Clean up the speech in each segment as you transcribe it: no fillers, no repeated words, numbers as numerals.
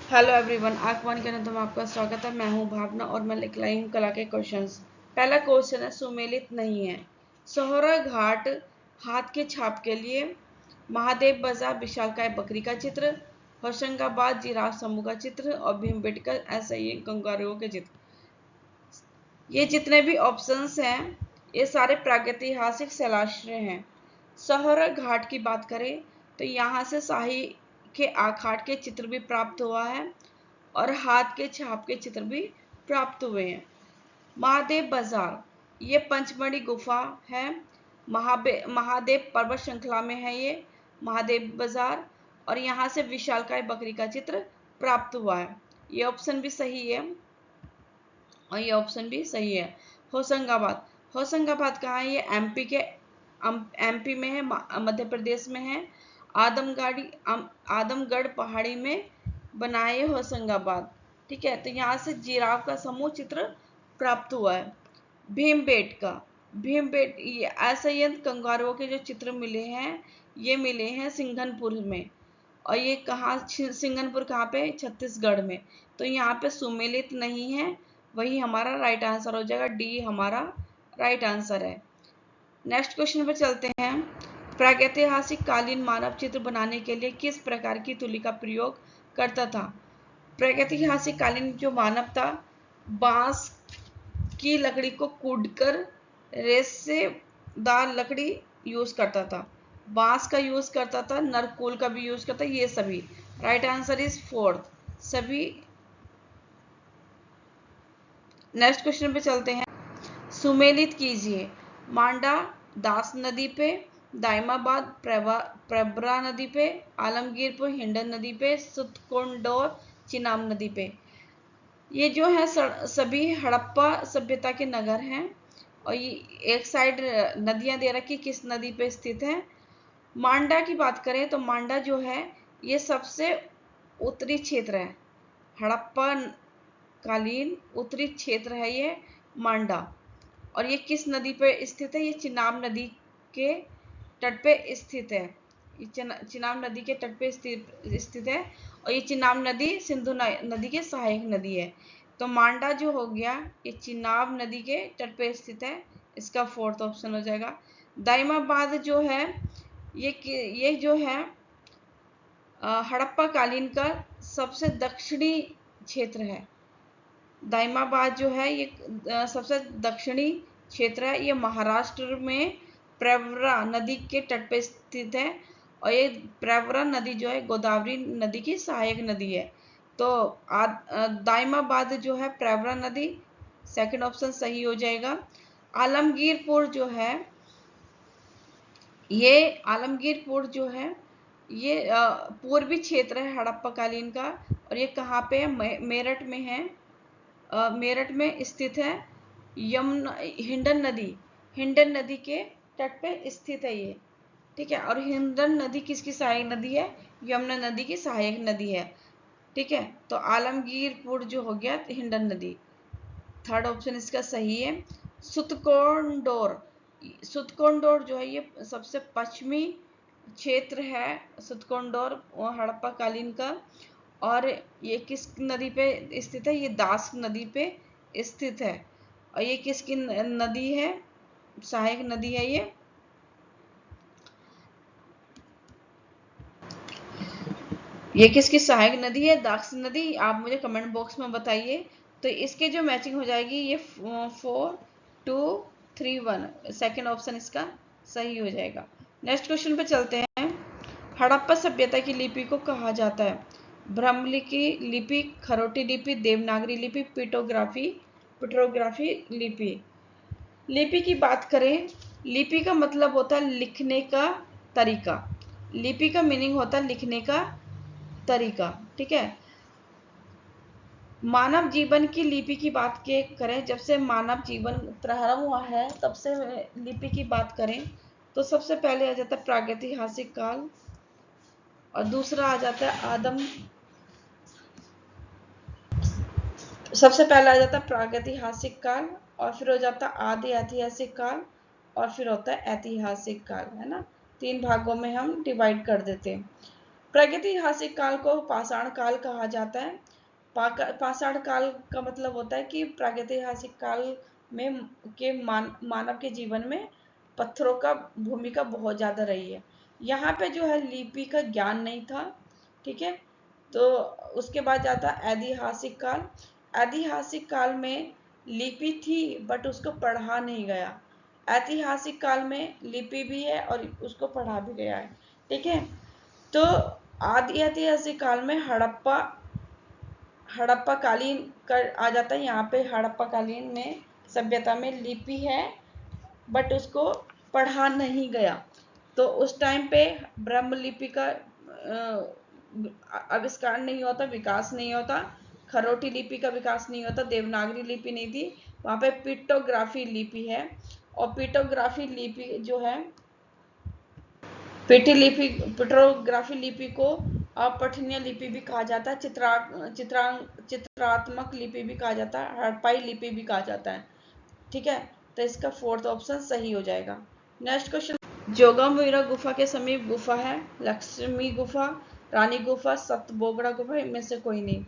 Hello everyone, आसमान के अंदर में आपका स्वागत है। मैं हूं भावना और मैं लेकर आई हूं कला के क्वेश्चंस। पहला क्वेश्चन है, सुमेलित नहीं है। सोहरा घाट हाथ के छाप के लिए, महादेव बाजार विशालकाय बकरी का चित्र, होशंगाबाद जिराफ समूह का चित्र और भीमबेटका ऐसा ही कंगारुओं के चित्र। ये जितने भी ऑप्शंस हैं ये सारे प्रागैतिहासिक शिलाश्रय हैं। सोहरा घाट की बात करें तो यहाँ से शाही के आखाट के चित्र भी प्राप्त हुआ है और हाथ के छाप के चित्र भी प्राप्त हुए हैं। महादेव बाजार ये पंचमढ़ी गुफा है, महादेव पर्वत श्रृंखला में है ये महादेव बाजार, और यहाँ से विशालकाय बकरी का चित्र प्राप्त हुआ है। ये ऑप्शन भी सही है और ये ऑप्शन भी सही है। होशंगाबाद कहाँ है? ये एमपी में है, मध्य प्रदेश में है। आदमगढ़ पहाड़ी में बना है होशंगाबाद। ठीक है, तो यहाँ से जिराफ का समूह चित्र प्राप्त हुआ है। भीमबेट ये ऐसे ही कंगारुओं के जो चित्र मिले हैं ये मिले हैं सिंघनपुर में। और ये कहाँ, सिंघनपुर कहाँ पे? छत्तीसगढ़ में। तो यहाँ पे सुमेलित नहीं है, वही हमारा राइट आंसर हो जाएगा। डी हमारा राइट आंसर है। नेक्स्ट क्वेश्चन पे चलते हैं। प्रागैतिहासिक कालीन मानव चित्र बनाने के लिए किस प्रकार की तुली का प्रयोग करता था? प्रागैतिहासिक कालीन जो मानव था, बांस की लकड़ी को कूटकर रेशेदार लकड़ी यूज करता था, बांस का यूज करता था, नरकोल का भी यूज करता। ये सभी राइट आंसर इज फोर्थ सभी। नेक्स्ट क्वेश्चन पे चलते हैं। सुमेलित कीजिए। मांडा दास नदी पे, दाइमाबाद प्रवरा नदी पे, आलमगीरपुर हिंडन नदी पे, सुतकोंडोर चिनाब नदी पे। ये जो है सभी हड़प्पा सभ्यता के नगर हैं। और ये एक साइड नदियां दे रखी, किस नदी पे स्थित है? मांडा की बात करें तो मांडा जो है ये सबसे उत्तरी क्षेत्र है, हड़प्पा कालीन उत्तरी क्षेत्र है ये मांडा। और ये किस नदी पे स्थित है? ये चिनाब नदी के तट पे स्थित है। ये चिनाब नदी के तट पे स्थित है और ये चिनाब नदी सिंधु नदी के सहायक नदी है। तो मांडा जो हो गया ये चिनाब नदी के तट पे स्थित है, इसका फोर्थ ऑप्शन हो जाएगा। दाइमाबाद जो है ये जो है हड़प्पा कालीन का सबसे दक्षिणी क्षेत्र है। दाइमाबाद जो है ये सबसे दक्षिणी क्षेत्र है। ये महाराष्ट्र में प्रवरा नदी के तट पर स्थित है और ये प्रवरा नदी जो है गोदावरी नदी की सहायक नदी है। तो दाइमाबाद जो है प्रवरा नदी, सेकंड ऑप्शन सही हो जाएगा। आलमगीरपुर जो है ये पूर्वी क्षेत्र है हड़प्पा कालीन का और ये कहाँ पे है? मेरठ में है। मेरठ में स्थित है। हिंडन नदी के तट पे स्थित है ये। ठीक है, और हिंडन नदी किसकी सहायक नदी है? यमुना नदी की सहायक नदी है। ठीक है, तो आलमगीरपुर जो हो गया हिंडन नदी, थर्ड ऑप्शन इसका सही है। सुतकोंडोर जो है ये सबसे पश्चिमी क्षेत्र है, सुतकोंडोर हड़प्पा कालीन का। और ये किस नदी पे स्थित है? ये दास नदी पे स्थित है। और ये किसकी नदी है? सहायक नदी है ये किसकी सहायक नदी है? दास नदी। आप मुझे कमेंट बॉक्स में बताइए। तो इसके जो मैचिंग हो जाएगी ये 4 2 3 1, सेकेंड ऑप्शन इसका सही हो जाएगा। नेक्स्ट क्वेश्चन पे चलते हैं। हड़प्पा सभ्यता की लिपि को कहा जाता है? ब्रह्मलिपि लिपि, खरोटी लिपि, देवनागरी लिपि, पिट्रोग्राफी लिपि। लिपि की बात करें, लिपि का मतलब होता है लिखने का तरीका। लिपि का मीनिंग होता है लिखने का तरीका। ठीक है, मानव जीवन की लिपि की बात करें, जब से मानव जीवन प्रारंभ हुआ है तब से लिपि की बात करें तो सबसे पहले आ जाता है प्रागैतिहासिक काल और दूसरा आ जाता है सबसे पहले आ जाता है प्रागैतिहासिक काल और फिर हो जाता है आदि ऐतिहासिक काल और फिर होता है ऐतिहासिक काल, है ना। 3 भागों में हम डिवाइड कर देते हैं। प्रागैतिहासिक काल को पाषाण काल कहा जाता है। पाषाण काल का मतलब होता है कि प्रागैतिहासिक काल में मानव के जीवन में पत्थरों का भूमिका बहुत ज्यादा रही है। यहाँ पे जो है लिपि का ज्ञान नहीं था, ठीक है। तो उसके बाद जाता है ऐतिहासिक काल। ऐतिहासिक काल में लिपि थी बट उसको पढ़ा नहीं गया। ऐतिहासिक काल में लिपि भी है और उसको पढ़ा भी गया है, ठीक है। तो आदि ऐतिहासिक काल में हड़प्पा कालीन कर आ जाता है। यहाँ पे हड़प्पा कालीन में सभ्यता में लिपि है बट उसको पढ़ा नहीं गया। तो उस टाइम पे ब्रह्म लिपि का आविष्कार नहीं होता, विकास नहीं होता, खरोटी लिपि का विकास नहीं होता, देवनागरी लिपि नहीं थी। वहाँ पे पिक्टोग्राफी लिपि है, और पिक्टोग्राफी लिपि जो है, पिक्टोग्राफी लिपि को अपठनीय लिपि भी कहा जाता है, चित्रात्मक लिपि भी कहा जाता है, हड़प्पाई लिपि भी कहा जाता है, ठीक है। तो इसका फोर्थ ऑप्शन सही हो जाएगा। नेक्स्ट क्वेश्चन, जोगमवीरा गुफा के समीप गुफा है, लक्ष्मी गुफा, रानी गुफा, सतबोगड़ा गुफा, इनमें से कोई नहीं।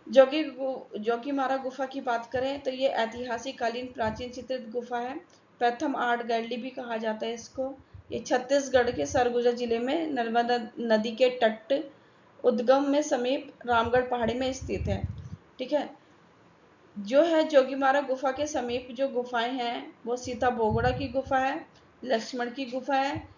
जोगीमारा गुफा की बात करें तो ये ऐतिहासिक कालीन प्राचीन चित्रित गुफा है। प्रथम आर्ट गैलरी भी कहा जाता है इसको। ये छत्तीसगढ़ के सरगुजा जिले में नर्मदा नदी के तट उद्गम में समीप रामगढ़ पहाड़ी में स्थित है, ठीक है। जो है जोगीमारा गुफा के समीप जो गुफाएं हैं वो सीता बोगड़ा की गुफा है, लक्ष्मण की गुफा है,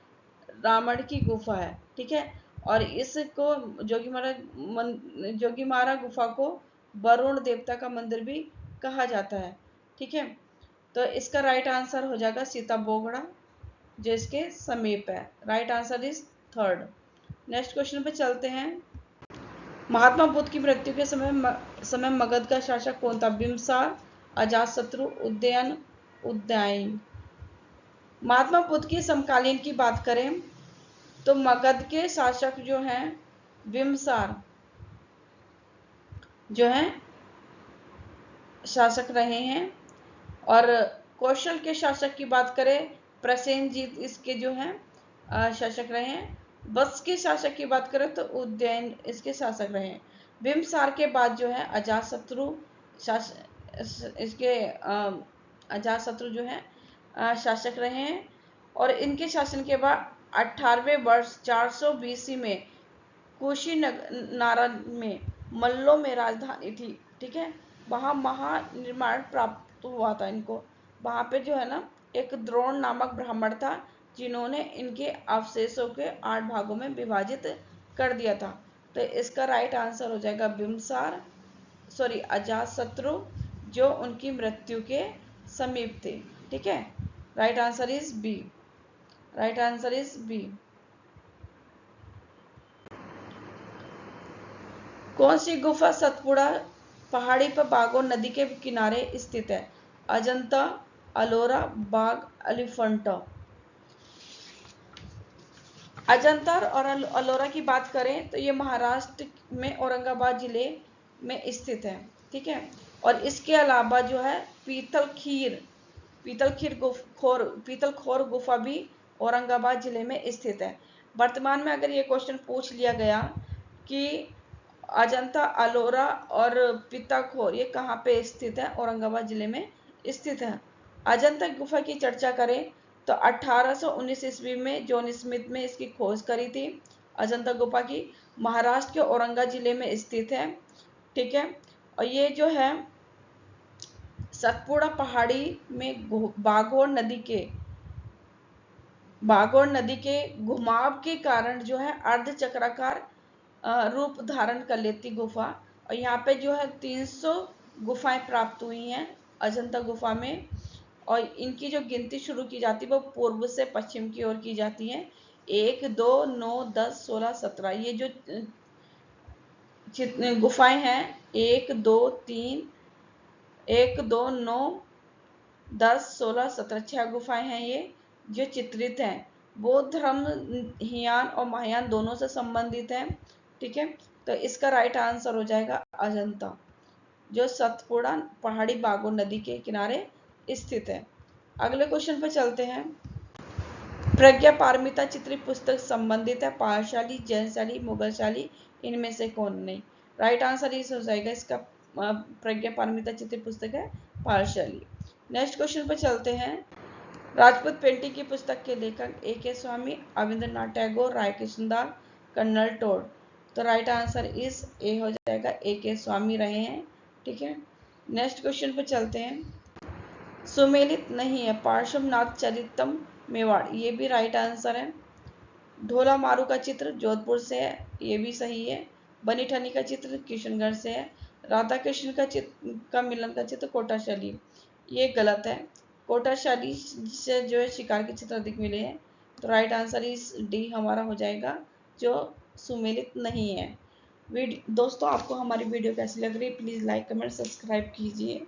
रावण की गुफा है, ठीक है। और इसको जोगीमारा गुफा को वरुण देवता का मंदिर भी कहा जाता है, ठीक है। तो इसका राइट आंसर हो जाएगा सीता बोगड़ा, जो इसके समीप है। Right answer is third. Next question पे चलते हैं। महात्मा बुद्ध की मृत्यु के समय मगध का शासक कौन था? बिम्बसार, अजातशत्रु, उदयन। महात्मा बुद्ध की समकालीन की बात करें तो मगध के शासक जो हैं बिम्बसार जो हैं शासक रहे हैं। और कौशल के शासक की बात करें, प्रसेनजीत इसके जो हैं शासक रहे हैं। वत्स के शासक की बात करें तो उदयन इसके शासक रहे हैं। बिम्बसार के बाद जो है अजातशत्रु अजातशत्रु जो है शासक रहे हैं। और इनके शासन के बाद 18वें वर्ष 400 BC में कुशीनगर में मल्लों में राजधानी थी, ठीक है। वहाँ महानिर्माण प्राप्त हुआ था इनको। वहाँ पे जो है ना एक द्रोण नामक ब्राह्मण था जिन्होंने इनके अवशेषों के 8 भागों में विभाजित कर दिया था। तो इसका राइट आंसर हो जाएगा बिम्बसार, सॉरी अजातशत्रु, जो उनकी मृत्यु के समीप थे, ठीक है। Right answer is B. Right answer is B. कौन सी गुफा सतपुड़ा पहाड़ी पर बागोर नदी के किनारे स्थित है? अजंता, अलोरा, बाग, एलिफेंटा। अजंता और अलोरा की बात करें तो ये महाराष्ट्र में औरंगाबाद जिले में स्थित है, ठीक है। और इसके अलावा जो है पीतल खोर गुफा भी औरंगाबाद जिले में स्थित है। वर्तमान में अगर ये क्वेश्चन पूछ लिया गया कि अजंता, अलोरा और पीतलखोर ये कहाँ पे स्थित है? औरंगाबाद जिले में स्थित है। अजंता गुफा की चर्चा करें तो 1819 ईस्वी में जॉन स्मिथ ने इसकी खोज करी थी। अजंता गुफा की महाराष्ट्र के औरंगाबाद जिले में स्थित है, ठीक है। और ये जो है सतपुड़ा पहाड़ी में बागोर नदी के घुमाव के कारण जो है अर्धचक्राकार रूप धारण कर लेती गुफा। और यहाँ पे जो है 300 गुफाएं प्राप्त हुई हैं अजंता गुफा में। और इनकी जो गिनती शुरू की जाती है वो पूर्व से पश्चिम की ओर की जाती है। 1, 2, 9, 10, 16, 17 ये जो गुफाएं हैं 1, 2, 3, 1, 2, 9, 10, 16, 17 6 गुफाएं हैं ये जो चित्रित हैं। बौद्ध धर्म हियान और महायान दोनों से संबंधित है, ठीक है। तो इसका राइट आंसर हो जाएगा अजंता, जो सतपुड़ा पहाड़ी बागोर नदी के किनारे स्थित है। अगले क्वेश्चन पर चलते हैं। प्रज्ञा पारमिता चित्रित पुस्तक संबंधित है पालशाली, जैनशाली, मुगलशाली, इनमें से कौन नहीं। राइट आंसर इस हो जाएगा इसका प्रज्ञा पारमिता चित्रित पुस्तक है पालशाली। नेक्स्ट क्वेश्चन पर चलते हैं। राजपूत पेंटिंग की पुस्तक के लेखक A.K. स्वामी, रविंद्रनाथ टैगोर, राय कृष्णदास, कर्नल टोड। तो राइट आंसर इस ए हो जाएगा, A.K. स्वामी रहे हैं। ठीक है, नेक्स्ट क्वेश्चन पर चलते हैं। सुमेलित नहीं है पार्श्वनाथ चरितम मेवाड़, ये भी राइट आंसर है। ढोला मारू का चित्र जोधपुर से है, ये भी सही है। बनी ठनी का चित्र किशनगढ़ से है। राधा कृष्ण का मिलन का चित्र कोटाशैली, ये गलत है। कोटाशैली से जो है शिकार के चित्र अधिक मिले हैं। तो राइट आंसर इस डी हमारा हो जाएगा, जो सुमेलित नहीं है। दोस्तों, आपको हमारी वीडियो कैसी लग रही है, प्लीज़ लाइक कमेंट सब्सक्राइब कीजिए।